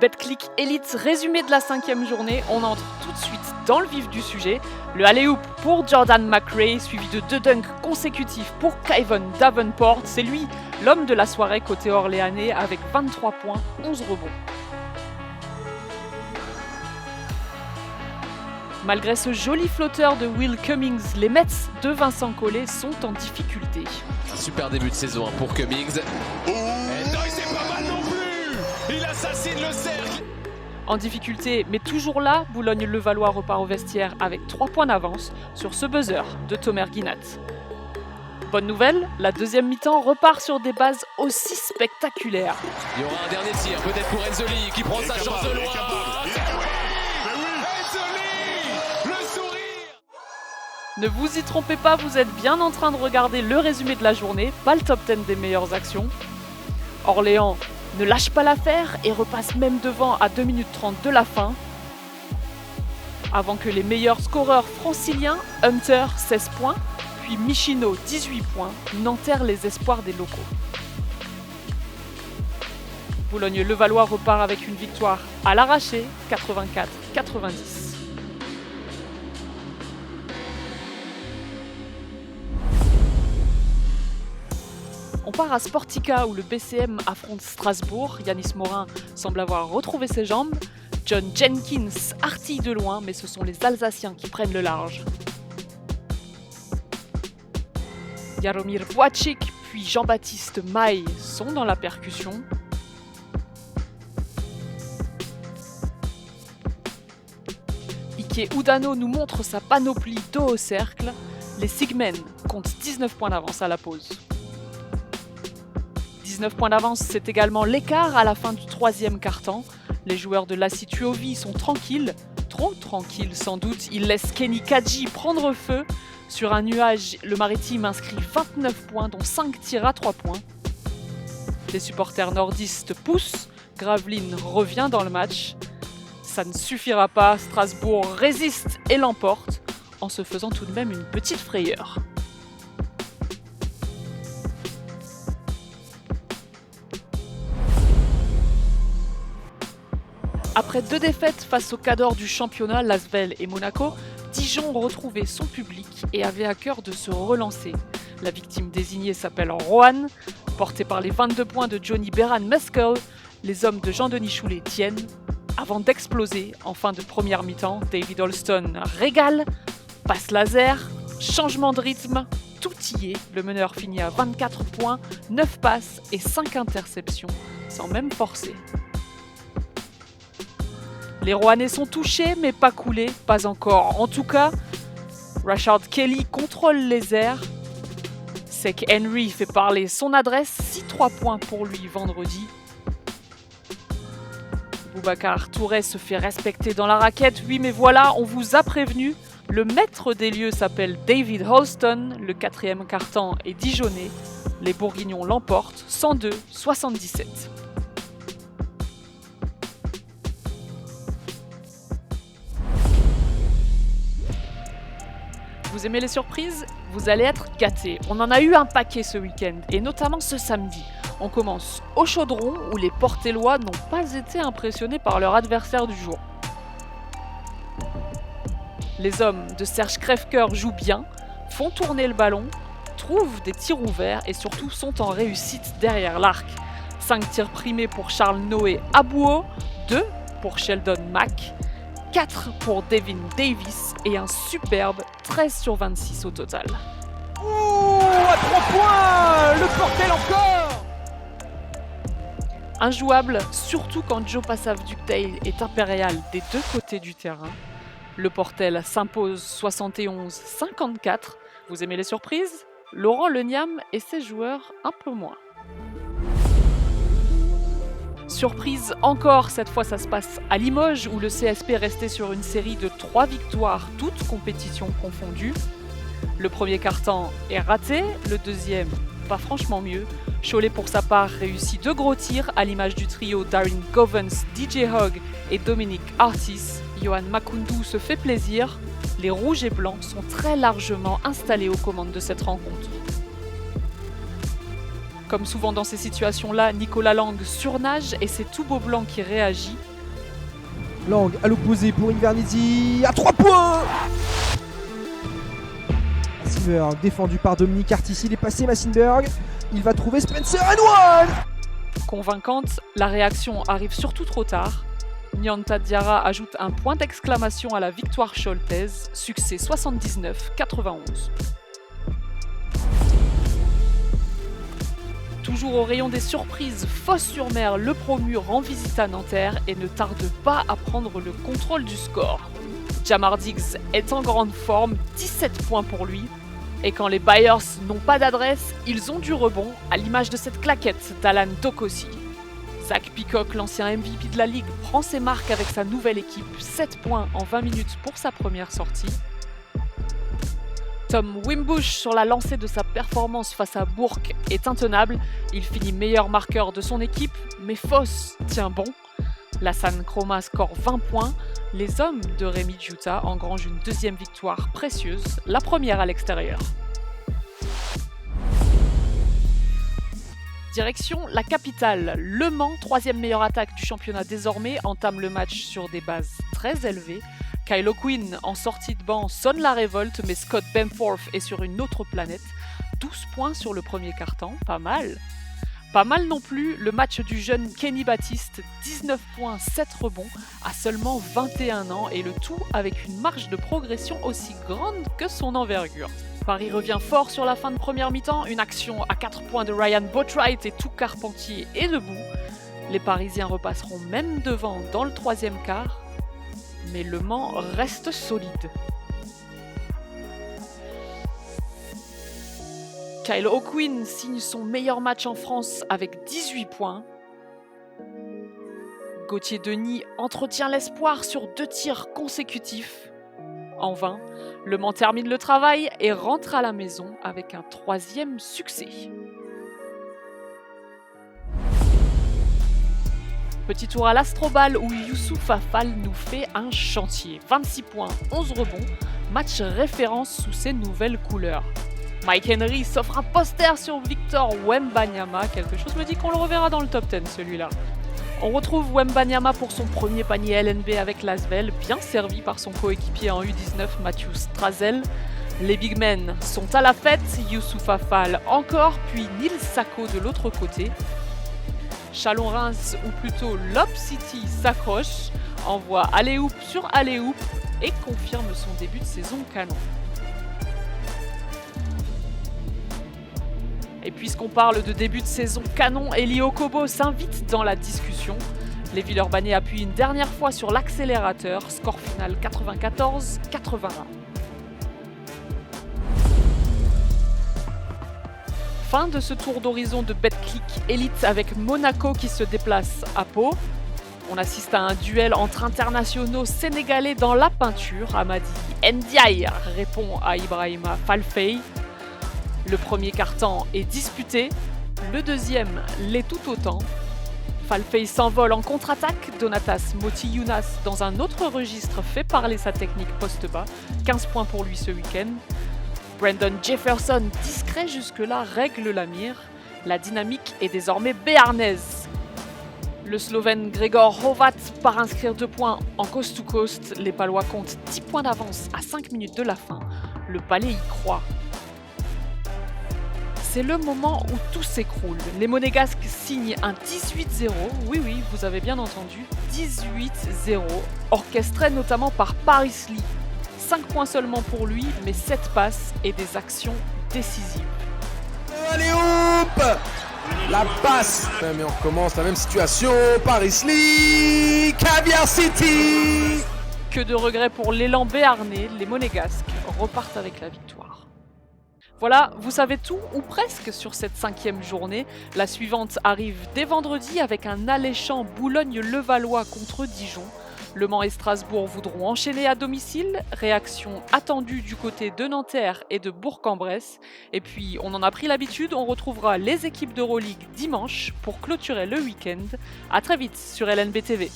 Betclic Elite, résumé de la 5e journée. On entre tout de suite dans le vif du sujet. Le alley-oop pour Jordan McRae, suivi de 2 dunks consécutifs pour Kyvon Davenport. C'est lui, l'homme de la soirée côté orléanais, avec 23 points, 11 rebonds. Malgré ce joli flotteur de Will Cummings, les Mets de Vincent Collet sont en difficulté. Un super début de saison pour Cummings. C'est pas mal non plus. Il assassine le cercle. En difficulté, mais toujours là, Boulogne-Levallois repart au vestiaire avec 3 points d'avance sur ce buzzer de Tomer Guinat. Bonne nouvelle, la deuxième mi-temps repart sur des bases aussi spectaculaires. Il y aura un dernier tir, peut-être pour Enzoli qui prend sa chance de loin. Ne vous y trompez pas, vous êtes bien en train de regarder le résumé de la journée, pas le top 10 des meilleures actions. Orléans ne lâche pas l'affaire et repasse même devant à 2 minutes 30 de la fin. Avant que les meilleurs scoreurs franciliens, Hunter 16 points, puis Michino 18 points, n'enterrent les espoirs des locaux. Boulogne-Levallois repart avec une victoire à l'arraché, 84-90. On part à Sportica où le BCM affronte Strasbourg. Yanis Morin semble avoir retrouvé ses jambes. John Jenkins artille de loin, mais ce sont les Alsaciens qui prennent le large. Jaromir Boacic puis Jean-Baptiste Maille sont dans la percussion. Ike Udano nous montre sa panoplie dos au cercle. Les Sigmen comptent 19 points d'avance à la pause. 19 points d'avance, c'est également l'écart à la fin du 3e quart-temps. Les joueurs de Lassi Tuovi sont tranquilles, trop tranquilles sans doute. Ils laissent Kenny Kadji prendre feu. Sur un nuage, le Maritime inscrit 29 points, dont 5 tirs à 3 points. Les supporters nordistes poussent, Gravelines revient dans le match. Ça ne suffira pas, Strasbourg résiste et l'emporte, en se faisant tout de même une petite frayeur. Après 2 défaites face aux cadors du championnat, Lasvel et Monaco, Dijon retrouvait son public et avait à cœur de se relancer. La victime désignée s'appelle Roanne. Porté par les 22 points de Johnny Beran Meskel, les hommes de Jean-Denis Choulet tiennent. Avant d'exploser en fin de première mi-temps, David Holston régale, passe laser, changement de rythme, tout y est. Le meneur finit à 24 points, 9 passes et 5 interceptions, sans même forcer. Les Rouennais sont touchés, mais pas coulés, pas encore. En tout cas, Rashard Kelly contrôle les airs. Sek Henry fait parler son adresse, 6-3 points pour lui vendredi. Boubacar Touré se fait respecter dans la raquette. Oui, mais voilà, on vous a prévenu. Le maître des lieux s'appelle David Holston. Le 4e quart-temps est dijonais. Les Bourguignons l'emportent, 102-77. Vous aimez les surprises? Vous allez être gâtés. On en a eu un paquet ce week-end, et notamment ce samedi. On commence au Chaudron, où les Portellois n'ont pas été impressionnés par leur adversaire du jour. Les hommes de Serge Crèvecoeur jouent bien, font tourner le ballon, trouvent des tirs ouverts et surtout sont en réussite derrière l'arc. 5 tirs primés pour Charles Noé Abouo, 2 pour Sheldon Mack, 4 pour Devin Davis et un superbe 13/26 au total. Ouh, à 3 points, le Portel encore. Injouable, surtout quand Joe Passav-Ductail est impérial des 2 côtés du terrain. Le Portel s'impose 71-54. Vous aimez les surprises? Laurent Leniam et ses joueurs un peu moins. Surprise encore, cette fois ça se passe à Limoges où le CSP restait sur une série de 3 victoires, toutes compétitions confondues. Le premier quart-temps est raté, le deuxième pas franchement mieux. Cholet pour sa part réussit 2 gros tirs à l'image du trio Darren Govens, DJ Hogg et Dominic Artis. Johan Makoundou se fait plaisir. Les rouges et blancs sont très largement installés aux commandes de cette rencontre. Comme souvent dans ces situations-là, Nicolas Lang surnage et c'est tout Beaublanc qui réagit. Lang à l'opposé pour Invernizzi à 3 points. Massenberg défendu par Dominique Artis, il est passé Massenberg. Il va trouver Spencer One. Convaincante, la réaction arrive surtout trop tard. Nyanta Diarra ajoute un point d'exclamation à la victoire choltaise, succès 79-91. Toujours au rayon des surprises, Fos-sur-Mer, le promu rend visite à Nanterre et ne tarde pas à prendre le contrôle du score. Jamar Diggs est en grande forme, 17 points pour lui. Et quand les Bayers n'ont pas d'adresse, ils ont du rebond, à l'image de cette claquette d'Alan Tokossi. Zach Peacock, l'ancien MVP de la Ligue, prend ses marques avec sa nouvelle équipe, 7 points en 20 minutes pour sa première sortie. Tom Wimbush, sur la lancée de sa performance face à Bourg, est intenable. Il finit meilleur marqueur de son équipe, mais Foss tient bon. Lassane Chroma score 20 points. Les hommes de Rémi Giuta engrangent une deuxième victoire précieuse, la première à l'extérieur. Direction la capitale. Le Mans, troisième meilleure attaque du championnat désormais, entame le match sur des bases très élevées. Kyle O'Quinn, en sortie de banc, sonne la révolte, mais Scott Bamforth est sur une autre planète. 12 points sur le premier quart-temps, pas mal. Pas mal non plus le match du jeune Kenny Baptiste, 19 points, 7 rebonds, à seulement 21 ans, et le tout avec une marge de progression aussi grande que son envergure. Paris revient fort sur la fin de première mi-temps, une action à 4 points de Ryan Boatwright et tout Carpentier est debout. Les Parisiens repasseront même devant dans le troisième quart, mais Le Mans reste solide. Kyle O'Quinn signe son meilleur match en France avec 18 points. Gauthier Denis entretient l'espoir sur 2 tirs consécutifs. En vain, Le Mans termine le travail et rentre à la maison avec un 3e succès. Petit tour à l'Astrobal où Youssouf Afal nous fait un chantier. 26 points, 11 rebonds, match référence sous ses nouvelles couleurs. Mike Henry s'offre un poster sur Victor Wembanyama. Quelque chose me dit qu'on le reverra dans le top 10 celui-là. On retrouve Wembanyama pour son premier panier LNB avec l'Asvel, bien servi par son coéquipier en U19 Matthew Strazel. Les big men sont à la fête, Youssouf Afal encore, puis Nils Sacco de l'autre côté. Chalon-Reims, ou plutôt Lob City, s'accroche, envoie alley-oop sur alley-oop et confirme son début de saison canon. Et puisqu'on parle de début de saison canon, Eli Okobo s'invite dans la discussion. Les Villeurbanais appuient une dernière fois sur l'accélérateur, score final 94-81. Fin de ce tour d'horizon de Betclic Elite avec Monaco qui se déplace à Pau. On assiste à un duel entre internationaux sénégalais dans la peinture. Amadi Ndiaye répond à Ibrahima Falfey. Le premier quart-temps est disputé, le deuxième l'est tout autant. Falfey s'envole en contre-attaque, Donatas Moti-Younas dans un autre registre fait parler sa technique poste-bas, 15 points pour lui ce week-end. Brandon Jefferson, discret jusque-là, règle la mire. La dynamique est désormais béarnaise. Le Slovène Gregor Hovat part inscrire 2 points en coast-to-coast. Les Palois comptent 10 points d'avance à 5 minutes de la fin. Le Palais y croit. C'est le moment où tout s'écroule. Les Monégasques signent un 18-0. Oui, vous avez bien entendu. 18-0. Orchestré notamment par Paris Lee. 5 points seulement pour lui, mais 7 passes et des actions décisives. Allez hop, la passe. Mais on recommence la même situation. Paris Lee, Caviar City. Que de regrets pour l'élan béarnais, les Monégasques repartent avec la victoire. Voilà, vous savez tout, ou presque, sur cette 5e journée. La suivante arrive dès vendredi avec un alléchant Boulogne-Levallois contre Dijon. Le Mans et Strasbourg voudront enchaîner à domicile. Réaction attendue du côté de Nanterre et de Bourg-en-Bresse. Et puis, on en a pris l'habitude, on retrouvera les équipes d'Euroleague dimanche pour clôturer le week-end. A très vite sur LNB TV.